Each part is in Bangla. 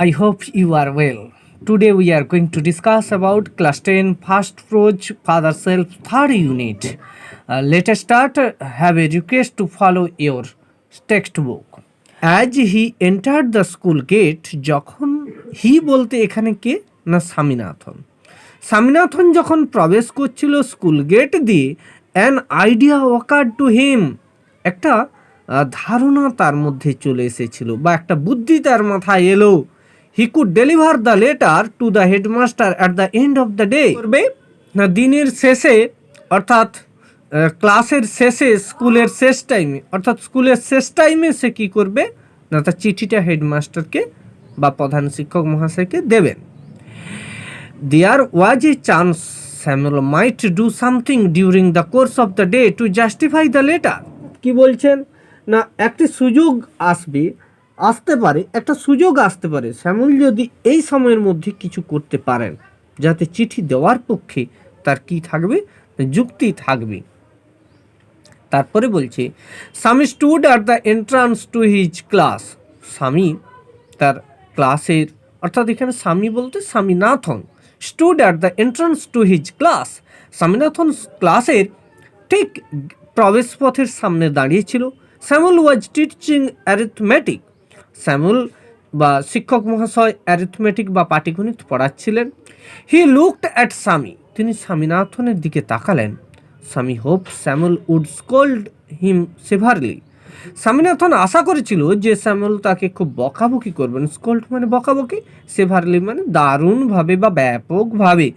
I hope you are well. Today we are going to discuss about class 10 first approach father self third unit. Let us start. Have a request to follow your textbook. As he entered the school gate, যখন হি বলতে এখানে কে না স্বামীনাথন। স্বামীনাথন যখন প্রবেশ করছিল স্কুল গেট দিয়ে, an idea occurred to him, একটা ধারণা তার মধ্যে চলে এসেছিল বা একটা বুদ্ধি তার মাথায় এলো। He could deliver the letter to the headmaster at the end of the day. করবে না দিনের শেষে, অর্থাৎ ক্লাসের শেষে, স্কুলের শেষ টাইমে, অর্থাৎ স্কুলের শেষ টাইমে সে কী করবে না তার চিঠিটা হেডমাস্টারকে বা প্রধান শিক্ষক মহাশয়কে দেবেন। There was a chance Samuel might do something during the course of the day to justify the letter. কি বলছেন না একটি সুযোগ আসতে পারে, একটা সুযোগ আসতে পারে স্যামুয়েল যদি এই সময়ের মধ্যে কিছু করতে পারেন যাতে চিঠি দেওয়ার পক্ষে তার কি থাকবে, যুক্তি থাকবে। তারপরে বলছে স্বামী stood at the entrance to his class. স্বামী তার ক্লাসের, অর্থাৎ এখানে স্বামী বলতে Swaminathan, stood at the entrance to his class. Swaminathan ক্লাসের ঠিক প্রবেশপথের সামনে দাঁড়িয়েছিল। Samuel was teaching arithmetic. Samuel বা শিক্ষক মহাশয় অ্যারিথমেটিক বা পাটিগণিত পড়াচ্ছিলেন। হি লুকড অ্যাট স্বামী, তিনি স্বামীনাথনের দিকে তাকালেন। Swami hope Samuel would scold him severely. Swaminathan আশা করেছিল যে স্যামুয়েল তাকে খুব বকাবকি করবেন। স্কোল্ড মানে বকাবকি, সেভারলি মানে দারুণভাবে বা ব্যাপকভাবে।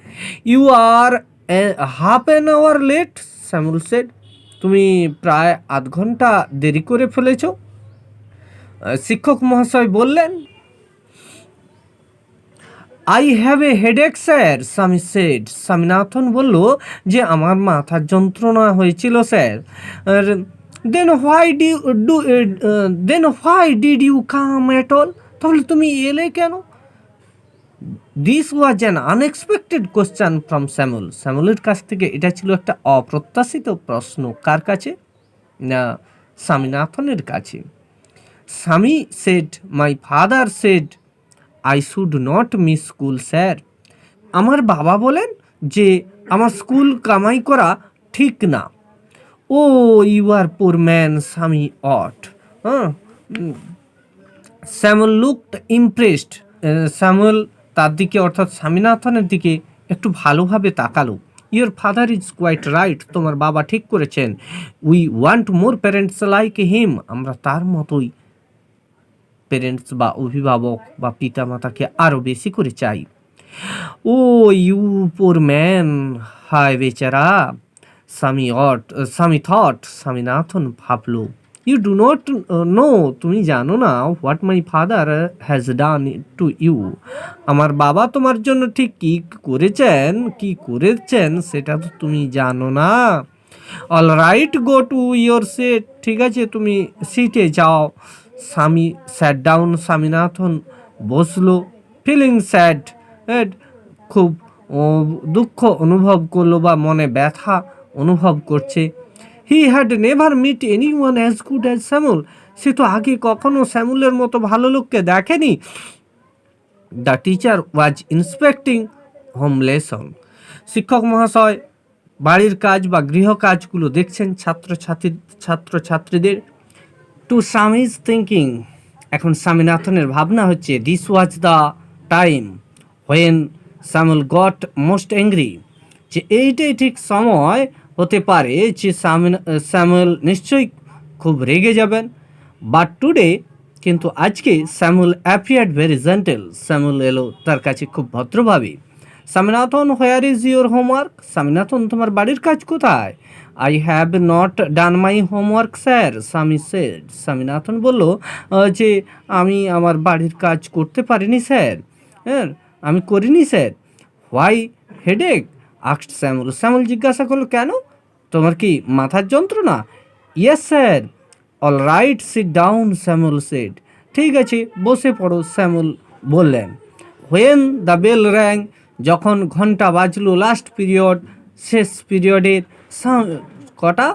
You are half an hour late, Samuel said. তুমি প্রায় আধ ঘন্টা দেরি করে ফেলেছ। শিক্ষক মহাশয় বললেন I have a headache sir, Swami said. Swaminathan বলল যে আমার মাথার যন্ত্রণা হয়েছিল sir. Then why did you come at all, তাহলে তুমি এলে কেন? This was an unexpected question from Samuel. স্যামুয়েলের কাছ থেকে এটা ছিল একটা অপ্রত্যাশিত প্রশ্ন। কার কাছে না স্বামীনাথনের কাছে। স্বামী said my father said I should not miss school sir. আমার বাবা বলেন যে আমার স্কুল কামাই করা ঠিক না। ও you R poor man, Swami thought. Samuel looked impressed. Samuel তার দিকে, অর্থাৎ স্বামীনাথনের দিকে একটু ভালোভাবে তাকালো। Your father is quite right, তোমার বাবা ঠিক করেছেন। We want more parents like him, আমরা তার মতোই প্যারেন্টস বা অভিভাবক বা পিতা মাতাকে আরও বেশি করে চাই। ও ইউ পোর ম্যান, হায় বেচারা। স্বামী থট, স্বামীনাথন ভাবল। ইউ ডু নট নো, তুমি জানো না what my father has done to you, আমার বাবা তোমার জন্য ঠিক কি করেছেন সেটা তো তুমি জানো না। All right, go to your seat, ঠিক আছে তুমি সিটে যাও। স্বামী স্যাট ডাউন, স্বামীনাথন বসলো। ফিলিং স্যাড, খুব দুঃখ অনুভব করলো বা মনে ব্যথা অনুভব করছে। He had never meet anyone as good as Samuel, সে তো আগে কখনো স্যামুয়েলের মতো ভালো লোককে দেখেনি। The teacher was inspecting home lesson, শিক্ষক মহাশয় বাড়ির কাজ বা গৃহ কাজগুলো দেখছেন ছাত্রছাত্রীদের। টু স্বামীজ থিঙ্কিং, এখন স্বামীনাথনের ভাবনা হচ্ছে this was the time when Samuel goat most angry, যে এইটাই ঠিক সময় হতে পারে যে স্যামুয়েল নিশ্চয়ই খুব রেগে যাবেন। বাট টুডে, কিন্তু আজকে Samuel appeared very gentle, Samuel এলো তার কাছে খুব ভদ্রভাবে। Swaminathan where is your homework, Swaminathan তোমার বাড়ির কাজ কোথায়? I have not done my homework sir, Swami said. Swaminathan বলল যে আমি আমার বাড়ির কাজ করতে পারিনি স্যার, আমি করিনি sir. Why headache asked Samuel, Samuel জিজ্ঞাসা করলো কেন, তোমার কি মাথার যন্ত্রণা? Yes sir. All right, sit down, Samuel said. ঠিক আছে বসে পড়ো, স্যামুয়েল বললেন। হোয়েন দ্য বেল র্যাং, যখন ঘন্টা বাজলো, লাস্ট পিরিয়ড, শেষ পিরিয়ডের কটা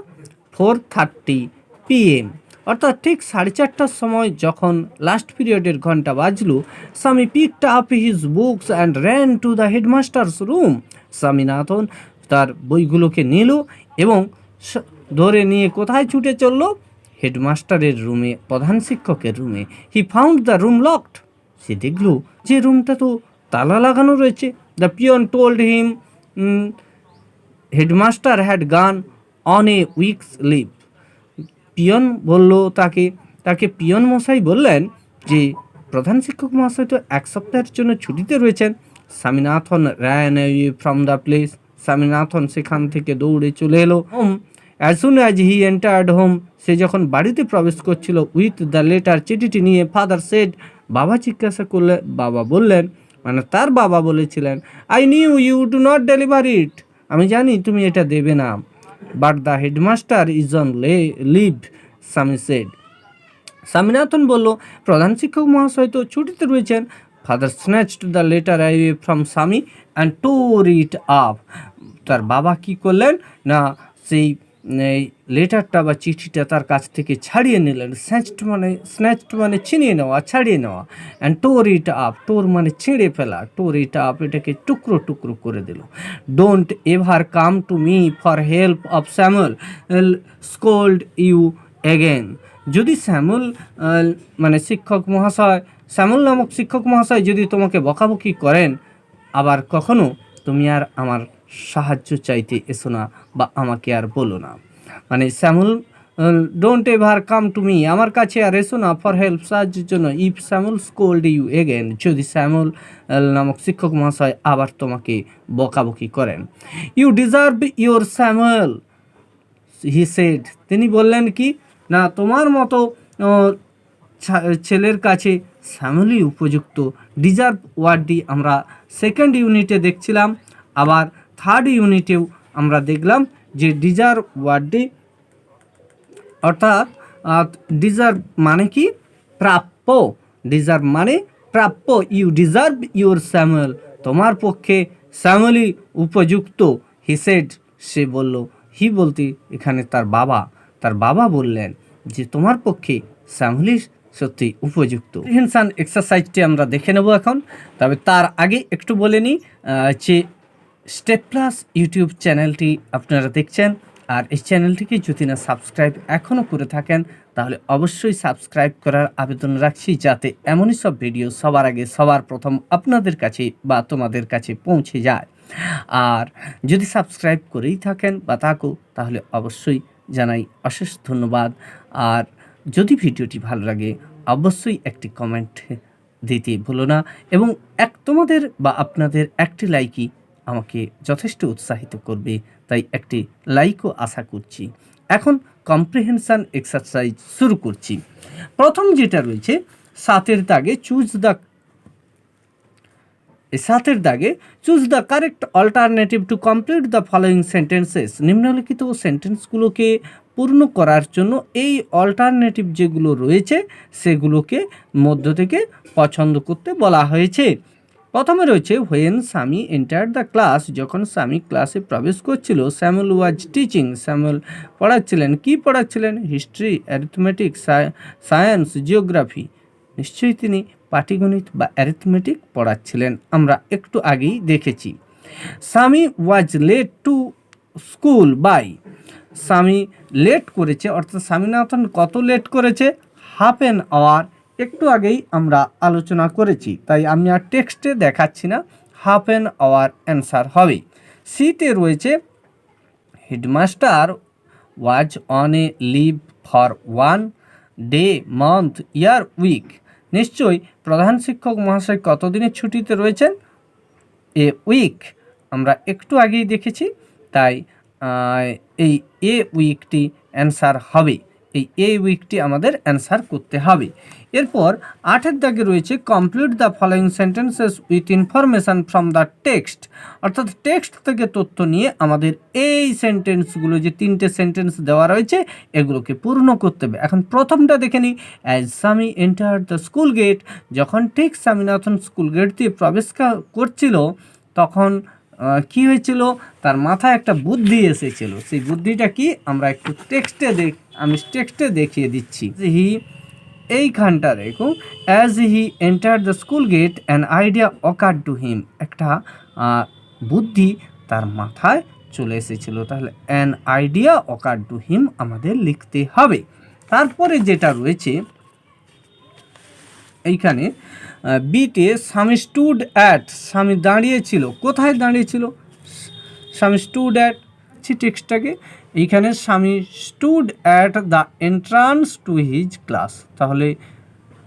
4:30 PM, অর্থাৎ ঠিক 4:30টার সময় যখন লাস্ট পিরিয়ডের ঘন্টা বাজলো, Swami picked up his books and ran to the headmaster's room. Swaminathan তার বইগুলোকে নিল এবং ধরে নিয়ে কোথায় ছুটে চলল? হেডমাস্টারের রুমে, প্রধান শিক্ষকের রুমে। He found the room locked. সে দেখল যে রুমটা তো তালা লাগানো রয়েছে। The peon told him headmaster had gone on a week's leave. Peon বলল তাকে পিয়ন মশাই বললেন যে প্রধান শিক্ষক মহাশয় তো 1 সপ্তাহের জন্য ছুটিতে রয়েছেন। Swaminathan ran away from the place. Swaminathan সেখান থেকে দৌড়ে চলে এলো home. As soon as he entered home, সে যখন বাড়িতে প্রবেশ করছিল উইথ দ্য লেটার, চিঠিটি নিয়ে, ফাদার সেড, বাবা জিজ্ঞাসা করলে, বাবা বললেন, মানে তার বাবা বলেছিলেন, I knew you do not deliver it, আমি জানি তুমি এটা দেবে না। But the headmaster is on leave, Swami said. Swaminathan বলল, প্রধান শিক্ষক মহাশয় তো ছুটিতে রয়েছেন। Father snatched the letter away from Swami and tore it up. তার বাবা কি করলেন না, সেই লেটারটা বা চিঠিটা তার কাছ থেকে ছাড়িয়ে নিলেন। স্ন্যাচড মানে ছিনিয়ে নেওয়া, ছাড়িয়ে নেওয়া। অ্যান্ড টোর ইট আপ, টোর মানে ছিঁড়ে ফেলা, টোর ইট আপ এটাকে টুকরো টুকরো করে দিল। Don't ever come to me for help of Samuel scold you again. যদি স্যামুয়েল মানে শিক্ষক মহাশয়, স্যামুয়েল নামক শিক্ষক মহাশয় যদি তোমাকে বকাবকি করেন, আবার কখনো তুমি আর আমার সাহায্য চাইতে এসো না বা আমাকে আর বলো না। মানে Samuel don't ever come to me, আমার কাছে আর এসো না, ফর হেল্প, সাহায্যের জন্য। If Samuel scold you again, যদি স্যামুয়েল নামক শিক্ষক মহাশয় আবার তোমাকে বকাবকি করেন। You deserve your Samuel, he said, তিনি বললেন কি না, তোমার মতো ছেলের কাছে স্যামুয়েলই উপযুক্ত। ডিজার্ভ ওয়ার্ডটি আমরা সেকেন্ড ইউনিটে দেখছিলাম, আবার থার্ড ইউনিটেও আমরা দেখলাম যে ডিজার্ভ ওয়ার্ডটি, অর্থাৎ ডিজার্ভ মানে কি, প্রাপ্য। ডিজার্ভ মানে প্রাপ্য। ইউ ডিজার্ভ ইউর স্যামুয়েল, তোমার পক্ষে স্যামুয়েলই উপযুক্ত। হি সেড, সে বলল, হি বলতে এখানে তার বাবা বললেন যে তোমার পক্ষে স্যামুয়েলই সত্যি উপযুক্ত। কম্প্রিহেনশন এক্সারসাইজটি আমরা দেখে নেব এখন, তবে তার আগে একটু বলে নিই যে স্টেপ প্লাস ইউটিউব চ্যানেলটি আপনারা দেখছেন, আর এই চ্যানেলটিকে যদি না সাবস্ক্রাইব এখনও করে থাকেন তাহলে অবশ্যই সাবস্ক্রাইব করার আবেদন রাখছি, যাতে এমনই সব ভিডিও সবার আগে সবার প্রথম আপনাদের কাছে বা তোমাদের কাছে পৌঁছে যায়। আর যদি সাবস্ক্রাইব করেই থাকেন বা থাকো, তাহলে অবশ্যই জানাই অশেষ ধন্যবাদ। আর যদি ভিডিওটি ভালো লাগে অবশ্যই একটি কমেন্ট দিতে ভুলো না, এবং তোমাদের বা আপনাদের একটি লাইকই আমাকে যথেষ্ট উৎসাহিত করবে, তাই একটি লাইকও আশা করছি। এখন কম্প্রিহেনশন এক্সারসাইজ শুরু করছি। প্রথম যেটা রয়েছে 7-এর দাগে, সাতের দাগে choose the correct alternative to complete the following sentences. নিম্নলিখিত সেন্টেন্সগুলোকে পূর্ণ করার জন্য এই অল্টারনেটিভ যেগুলো রয়েছে সেগুলোকে মধ্য থেকে পছন্দ করতে বলা হয়েছে। প্রথমে রয়েছে হোয়েন স্বামী এন্টার্ড দ্য ক্লাস, যখন স্বামী ক্লাসে প্রবেশ করছিল। স্যামুয়েল ওয়াজ টিচিং, স্যামুয়েল পড়াচ্ছিলেন। কি পড়াচ্ছিলেন? History, arithmetic, science, geography. নিশ্চয়ই তিনি পাটিগণিত বা অ্যারিথমেটিক পড়াচ্ছিলেন, আমরা একটু আগেই দেখেছি। Swami was late to school by, Swami late করেছে, অর্থাৎ স্বামীনাথন কত লেট করেছে? Half an hour. একটু আগেই আমরা আলোচনা করেছি, তাই আমি আর টেক্সটে দেখাচ্ছি না, হাফ অ্যান আওয়ার অ্যান্সার হবে। সিতে রয়েছে headmaster was on a leave for 1 day, month, year, week. নিশ্চয়ই প্রধান শিক্ষক মহাশয় কতদিনের ছুটিতে রয়েছেন? এ উইক, আমরা একটু আগেই দেখেছি, তাই এই এ উইকটি অ্যান্সার হবে। এই এ উইকটি আমাদের অ্যান্সার করতে হবে। এরপর 8-এর দাগে রয়েছে complete the following sentences with information from the text, অর্থাৎ টেক্সট থেকে তথ্য নিয়ে আমাদের এই সেন্টেন্সগুলো, যে 3টে সেন্টেন্স দেওয়া রয়েছে, এগুলোকে পূর্ণ করতে হবে। এখন প্রথমটা দেখে নিই। অ্যাজ স্বামী এন্টার্ড দ্য স্কুল গেট, যখন ঠিক স্বামীনাথন স্কুল গেট দিয়ে প্রবেশ করছিল, তখন কি হয়েছিল? তার মাথায় একটা বুদ্ধি এসেছিল। সেই বুদ্ধিটা কি আমরা একটু টেক্সটে আমি টেক্সটে দেখিয়ে দিচ্ছি। হি এইখানটা দেখো, as he enter the school gate an idea occur to him, একটা বুদ্ধি তার মাথায় চলে এসেছিল। তাহলে an idea occur to him আমাদের লিখতে হবে। তারপরে যেটা রয়েছে এইখানে বিতে, স্বামী স্টুড অ্যাট, স্বামী দাঁড়িয়েছিল, কোথায় দাঁড়িয়েছিল? স্বামী স্টুড অ্যাট, টেক্সটটাকে এইখানে স্বামী stood at the entrance to his class, তাহলে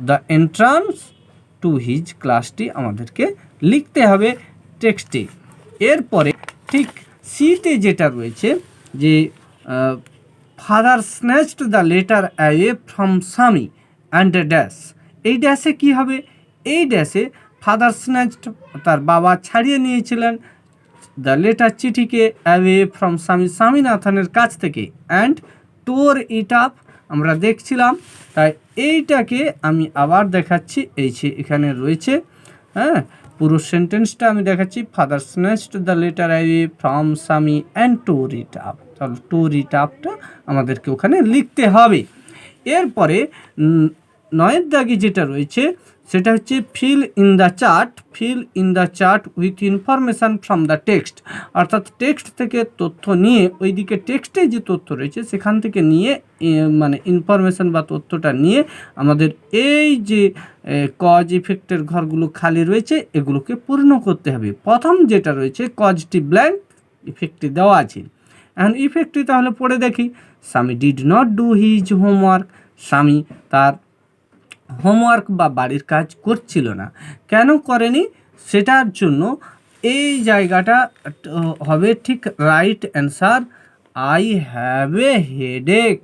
দ্য এন্ট্রান্স টু হিজ ক্লাসটি আমাদেরকে লিখতে হবে টেক্সটে। এরপরে ঠিক সিতে যেটা রয়েছে যে father snatched the letter away from Swami and dash, এই ড্যাশে কী হবে? এই ড্যাশে ফাদার স্ন্যাচড, তার বাবা ছাড়িয়ে নিয়েছিলেন দ্য লেটার, চিঠিকে, অ্যাওয়ে ফ্রম স্বামী, স্বামীনাথনের কাছ থেকে, অ্যান্ড টোর ইট আপ আমরা দেখছিলাম। তাই এইটাকে আমি আবার দেখাচ্ছি, এই যে এখানে রয়েছে, হ্যাঁ, পুরো সেন্টেন্সটা আমি দেখাচ্ছি। Father snatched the letter away from Swami and tore it up, তাহলে টোর ইট আপটা আমাদেরকে ওখানে লিখতে হবে। এরপরে 9 দাগে যেটা রয়েছে সেটা হচ্ছে fill in the chart, fill in the chart with information from the text, অর্থাৎ টেক্সট থেকে তথ্য নিয়ে, ওইদিকে টেক্সটে যে তথ্য রয়েছে সেখান থেকে নিয়ে, মানে ইনফরমেশান বা তথ্যটা নিয়ে আমাদের এই যে কজ ইফেক্টের ঘরগুলো খালি রয়েছে এগুলোকে পূর্ণ করতে হবে। প্রথম যেটা রয়েছে কজটি ব্ল্যাঙ্ক, ইফেক্টটি দেওয়া আছে। এখন ইফেক্টটি তাহলে পড়ে দেখি। স্বামী did not do his homework, স্বামী তার হোমওয়ার্ক বা বাড়ির কাজ করছিল না। কেন করেনি? সেটার জন্য এই জায়গাটা হবে ঠিক right answer, I have a headache,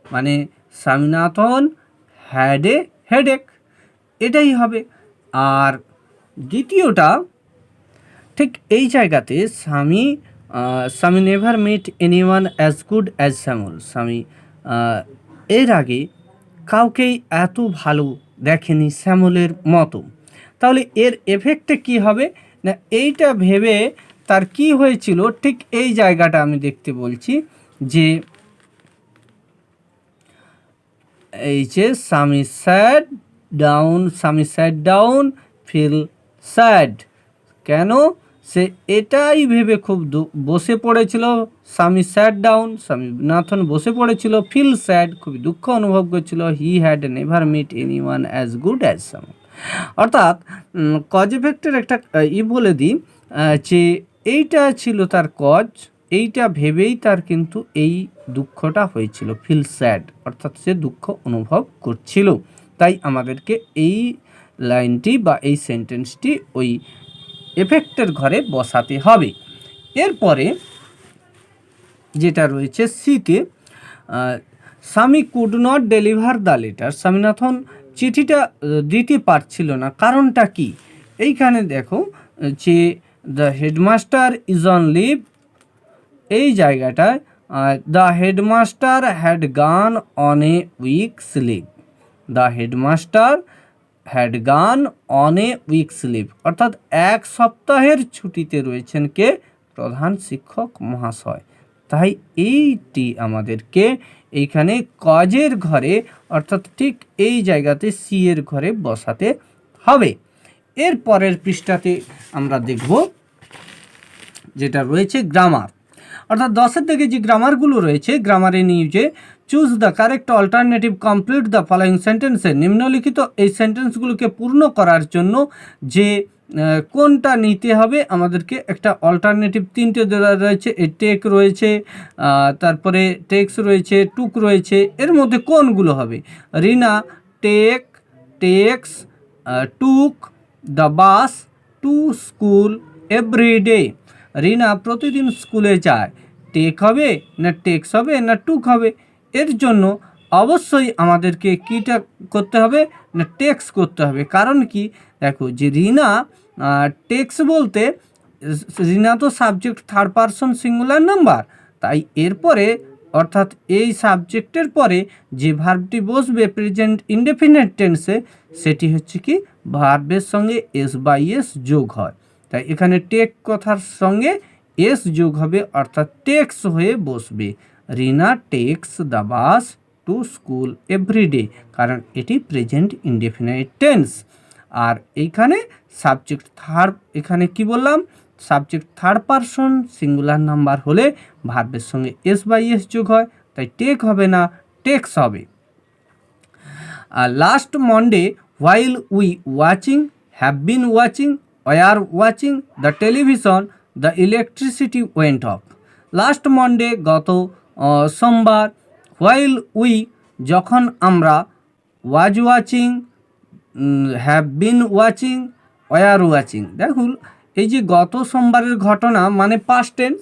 মানে স্বামীনাথন হ্যাড এ হেডেক, এটাই হবে। আর দ্বিতীয়টা ঠিক এই জায়গাতে Swami never met anyone as good as Shyamal, Swami এর আগে কাউকেই এত ভালো দেখেনি শ্যামলের মতো। তাহলে এর এফেক্টে কি হবে না, এইটা ভেবে তার কি হয়েছিল ঠিক এই জায়গাটা আমি দেখতে বলছি যে এই যে স্বামী স্যাড ডাউন ফিল স্যাড, কেন? সে এটাই ভেবে খুব বসে পড়েছিল। স্বামী স্যাড ডাউন, স্বামীনাথন বসে পড়েছিল। ফিল স্যাড, খুবই দুঃখ অনুভব করছিল। He had never meet anyone as good as Shyamal. অর্থাৎ কজ ইফেক্টের একটা বলে দিই যে এইটা ছিল তার কজ, এইটা ভেবেই তার কিন্তু এই দুঃখটা হয়েছিল, ফিল স্যাড, অর্থাৎ সে দুঃখ অনুভব করছিল। তাই আমাদেরকে এই লাইনটি বা এই সেন্টেন্সটি ওই এফেক্টের ঘরে বসাতে হবে। এরপরে যেটা রয়েছে সিতে, Swami could not deliver the letter, Swaminathan চিঠিটা দিতে পারছিল না, কারণটা কি? এইখানে দেখো যে the headmaster is on leave, এই জায়গাটায় the headmaster had gone on a week's leave, the headmaster had gone on a week's leave, অর্থাৎ 1 সপ্তাহের ছুটিতে রয়েছেন কে? প্রধান শিক্ষক মহাশয়। তাই এইটি আমাদেরকে এইখানে কজের ঘরে, অর্থাৎ ঠিক এই জায়গাতে সি এর ঘরে বসাতে হবে। এর পরের পৃষ্ঠাতে আমরা দেখব যেটা রয়েছে গ্রামার, অর্থাৎ 10-এর দিকে যে গ্রামারগুলো রয়েছে, গ্রামারে নিউজে choose the correct alternative, complete the following সেন্টেন্সে, নিম্নলিখিত এই সেন্টেন্সগুলোকে পূর্ণ করার জন্য যে কোনটা নিতে হবে আমাদেরকে, একটা অল্টারনেটিভ 3টে দেওয়া রয়েছে, এই টেক রয়েছে, তারপরে টেক্স রয়েছে, টুক রয়েছে, এর মধ্যে কোনগুলো হবে? Rina takes, took, the bus, to school, everyday. Rina প্রতিদিন স্কুলে যায়, টেক হবে না টেক্স হবে না টুক হবে? এর জন্য অবশ্যই আমাদেরকে কীটা করতে হবে না টেক্স করতে হবে। কারণ কি, দেখো যে রিনা টেক্স বলতে রিনা তো subject third person singular number, তাই এরপরে অর্থাৎ এই সাবজেক্টের পরে যে ভার্বটি বসবে প্রেজেন্ট ইনডেফিনিট টেন্সে, সেটি হচ্ছে কি ভার্বের সঙ্গে এস বাই এস যোগ হয়। তাই এখানে টেক কথার সঙ্গে এস যোগ হবে, অর্থাৎ টেক্স হয়ে বসবে। Rina takes the bus to school everyday, কারণ এটি প্রেজেন্ট ইনডেফিনাইট টেন্স। আর এইখানে সাবজেক্ট থার্ড, এখানে কি বললাম, subject third person singular number হলে ভার্বের সঙ্গে এস বাই এস যোগ হয়, তাই টেক হবে না, টেক্স হবে। Last Monday while we watching, have been watching, were watching the television, the electricity went off. Last Monday গত সোমবার, while we যখন আমরা, was watching, have been watching, were watching। দেখুন এই যে গত সোমবারের ঘটনা মানে পাস্ট টেন্স,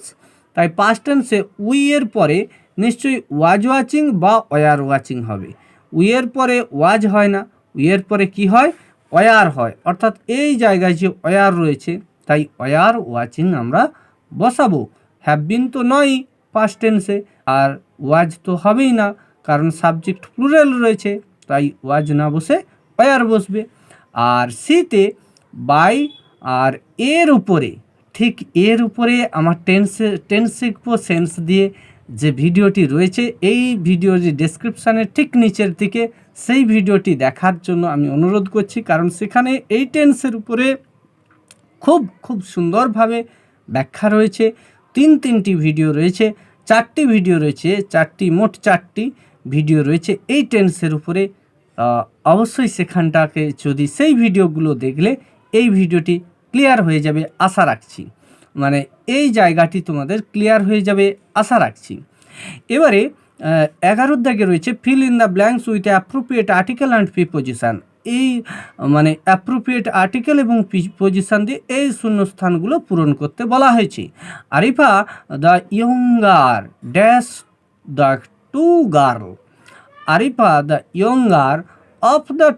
তাই পাস্ট টেন্সে উই এর পরে নিশ্চয়ই ওয়াজ ওয়াচিং বা ওয়ার ওয়াচিং হবে। উই এর পরে ওয়াজ হয় না, উই এর পরে কি হয়, ওয়ার হয়, অর্থাৎ এই জায়গায় যে ওয়ার রয়েছে তাই ওয়ার ওয়াচিং আমরা বসাবো। হ্যাভ বিন তো নয় পাস্ট টেন্সে, আর ওয়াজ তো হবেই না কারণ সাবজেক্ট প্লুরাল রয়েছে, তাই ওয়াজ না বসে ওয়ার বসবে। আর সিতে বাই আর এর উপরে, ঠিক এর উপরে আমার টেন্স শিখবো সেন্স দিয়ে যে ভিডিওটি রয়েছে, এই ভিডিওটি ডেসক্রিপশানের ঠিক নিচের দিকে, সেই ভিডিওটি দেখার জন্য আমি অনুরোধ করছি, কারণ সেখানে এই টেন্সের উপরে খুব খুব সুন্দরভাবে ব্যাখ্যা রয়েছে। তিনটি ভিডিও রয়েছে, 4টি ভিডিও রয়েছে, মোট চারটি ভিডিও রয়েছে এই টেন্সের উপরে। অবশ্যই সেখানটাকে যদি সেই ভিডিওগুলো দেখলে এই ভিডিওটি ক্লিয়ার হয়ে যাবে আশা রাখছি, মানে এই জায়গাটি তোমাদের ক্লিয়ার হয়ে যাবে আশা রাখছি। এবারে 11 দাগে রয়েছে fill in the blanks with appropriate article and preposition. এই মানে অ্যাপ্রোপ্রিয়েট আর্টিকেল এবং প্রিপোজিশন দিয়ে এই শূন্যস্থানগুলো পূরণ করতে বলা হয়েছে। Arifa the younger dash the two girl, Arifa the younger of the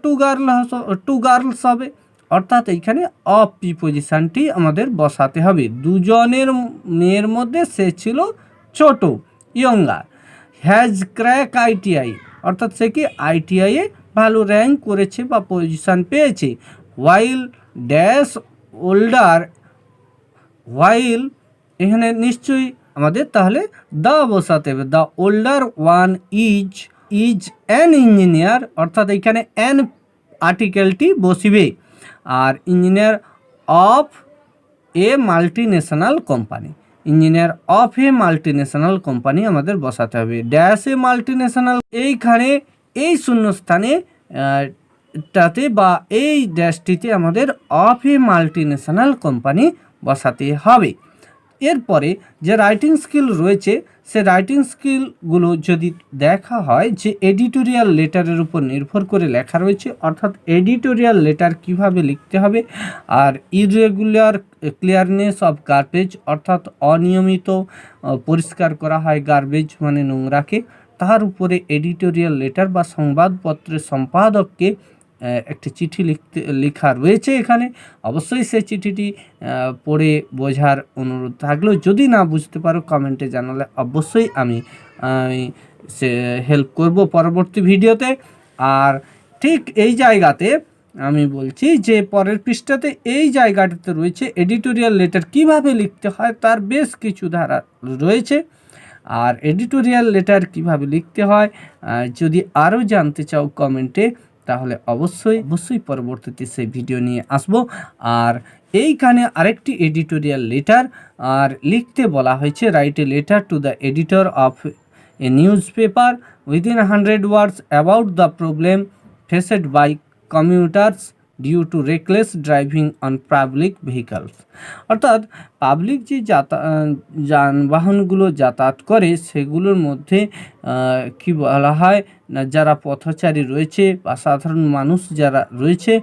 two girls হবে, অর্থাৎ এইখানে অফ প্রিপোজিশনটি আমাদের বসাতে হবে। দুজনের মেয়ের মধ্যে সে ছিল ছোট, ইয়ঙ্গার। হ্যাজ ক্র্যাক আইটিআই, অর্থাৎ সে কি আইটিআইয়ে ভালো র্যাঙ্ক করেছে বা পজিশন পেয়েছে। হোয়াইল ড্যাশ ওল্ডার, হোয়াইল এখানে নিশ্চয়ই আমাদের তাহলে দা বসাতে হবে। The older one is an engineer, অর্থাৎ এইখানে অ্যান আর্টিকেলটি বসিবে। আর engineer of a multinational company, engineer of a multinational company আমাদের বসাতে হবে। ড্যাশ এ মাল্টিন্যাশনাল, এইখানে এই শূন্যস্থানে টাতে বা এই ড্যাশটিতে আমাদের অফ এ মাল্টিন্যাশনাল কোম্পানি বসাতে হবে। এরপরে যে রাইটিং স্কিল রয়েছে, সে রাইটিং স্কিলগুলো যদি দেখা হয় যে এডিটোরিয়াল লেটারের উপর নির্ভর করে লেখা রয়েছে, অর্থাৎ এডিটোরিয়াল লেটার কিভাবে লিখতে হবে। আর ইরেগুলার ক্লিয়ারনেস অফ গার্বেজ, অর্থাৎ অনিয়মিত পরিষ্কার করা হয় গার্বেজ মানে নোংরাকে, তার উপরে এডিটোরিয়াল লেটার বা সংবাদপত্রের সম্পাদককে একটি চিঠি লেখা রয়েছে এখানে। অবশ্যই সেই চিঠিটি পড়ে বোঝার অনুরোধ থাকলো, যদি না বুঝতে পারো কমেন্টে জানালে অবশ্যই আমি সে হেল্প করব পরবর্তী ভিডিওতে। আর ঠিক এই জায়গাতে আমি বলছি যে পরের পৃষ্ঠাতে এই জায়গাটাতে রয়েছে এডিটোরিয়াল লেটার কিভাবে লিখতে হয় তার বেশ কিছু ধারা রয়েছে। আর এডিটোরিয়াল লেটার কিভাবে লিখতে হয় যদি আরও জানতে চাও কমেন্টে, তাহলে অবশ্যই পরবর্তীতে সেই ভিডিও নিয়ে আসব। আর এইখানে আরেকটি এডিটোরিয়াল লেটার আর লিখতে বলা হয়েছে, write a letter to the editor of a newspaper within 100 words about the problem faced by commuters due to reckless driving on public vehicles, অর্থাৎ পাবলিক যে যানবাহনগুলো যাতায়াত করে সেগুলোর মধ্যে কি বলা হয় না, যারা পথচারী রয়েছে বা সাধারণ মানুষ যারা রয়েছে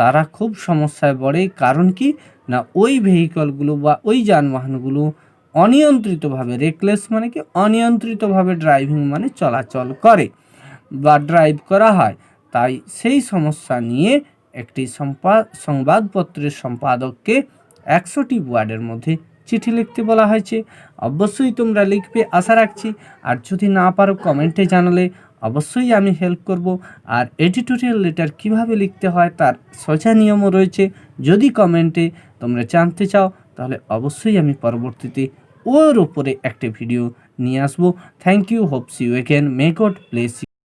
তারা খুব সমস্যায় পড়ে। কারণ কি না, ওই ভেহিকলগুলো বা ওই যানবাহনগুলো অনিয়ন্ত্রিতভাবে, রেকলেস মানে কি অনিয়ন্ত্রিতভাবে ড্রাইভিং মানে চলাচল করে বা ড্রাইভ করা হয়। তাই সেই সমস্যা নিয়ে একটি সংবাদপত্রের সম্পাদককে 100টি ওয়ার্ডের মধ্যে চিঠি লিখতে বলা হয়েছে। অবশ্যই তোমরা লিখবে আশা রাখছি, আর যদি না পারো কমেন্টে জানালে অবশ্যই আমি হেল্প করব। আর এডিটোরিয়াল লেটার কিভাবে লিখতে হয় তার সোজা নিয়মও রয়েছে, যদি কমেন্টে তোমরা জানতে চাও তাহলে অবশ্যই আমি পরবর্তীতে ওর উপরে একটা ভিডিও নিয়ে আসবো। Thank you, hope see you again, may God bless you.